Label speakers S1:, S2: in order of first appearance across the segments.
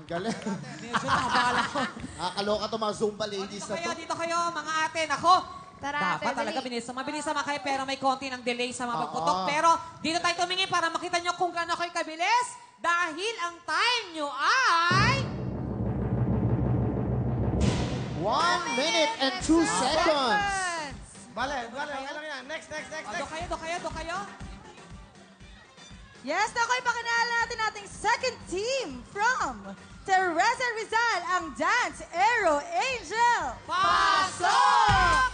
S1: Galing.
S2: Medyo nakabala ko.
S1: Nakakaloka to mga Zumba ladies na to.
S2: Dito kayo, mga ate. Nako,
S3: Tara,
S2: dapat
S3: ate,
S2: talaga
S3: dali.
S2: mabilis na kayo, pero may konti ng delay sa mga pagputok.
S1: Oo.
S2: Pero dito tayo tumingin para makita nyo kung gaano kayo kabilis. Dahil ang time nyo ay...
S1: 1 minute and 2 seconds.
S4: Bale, okay lang yan. Next.
S2: Do kayo.
S3: Yes, na ako'y pakinala natin ating second team from Teresa Rizal, ang Dance Aero Angel.
S2: Pasok!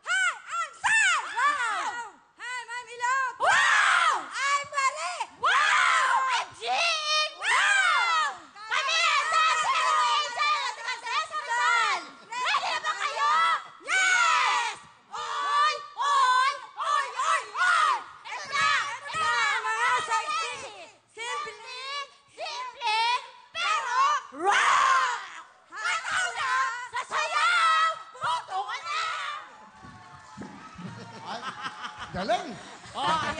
S3: Hi, I'm Sam! Wow! Hi, I'm Ilog! Wow! I'm Mari! Wow! I'm Jean! Wow! Kami ang Dance Aero Angel at ang Teresa Rizal! Ready na ba kayo? Yes! Oy! Oy! Oy! Oy! Oy! Ito na! Mga sexy! Simple, pero rock! Hataw na! Sasayaw! Putungan na!
S1: Galing.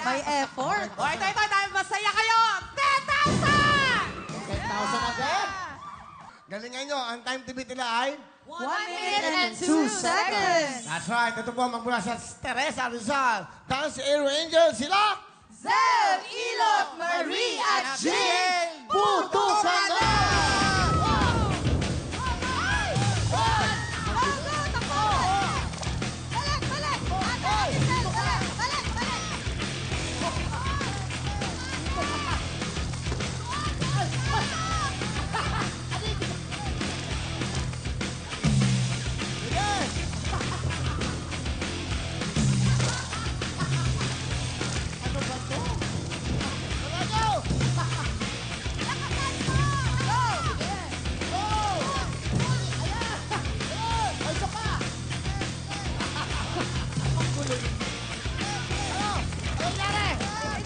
S3: May effort.
S2: O, ito, dahil masaya kayo. 10,000!
S1: 10,000 agad.
S4: Galingan nyo, ang time to beat nila ay...
S3: 1 minute and 2 seconds.
S4: That's right, ito po magmula sa Teresa Rizal. Dance Aero Angel, sila...
S3: Zeb, Ilog, Marie at Jean!
S1: Putusan na!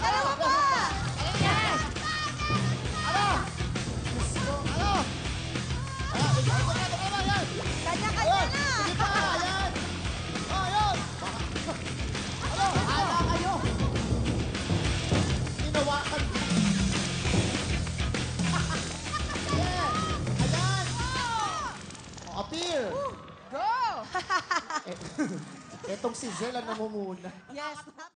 S3: Dalawa pa! Kanya-kanya na!
S1: Hinawakan. Ayan. Appear.
S3: Go!
S1: Etong si Zel ang namumuna.
S3: Yes.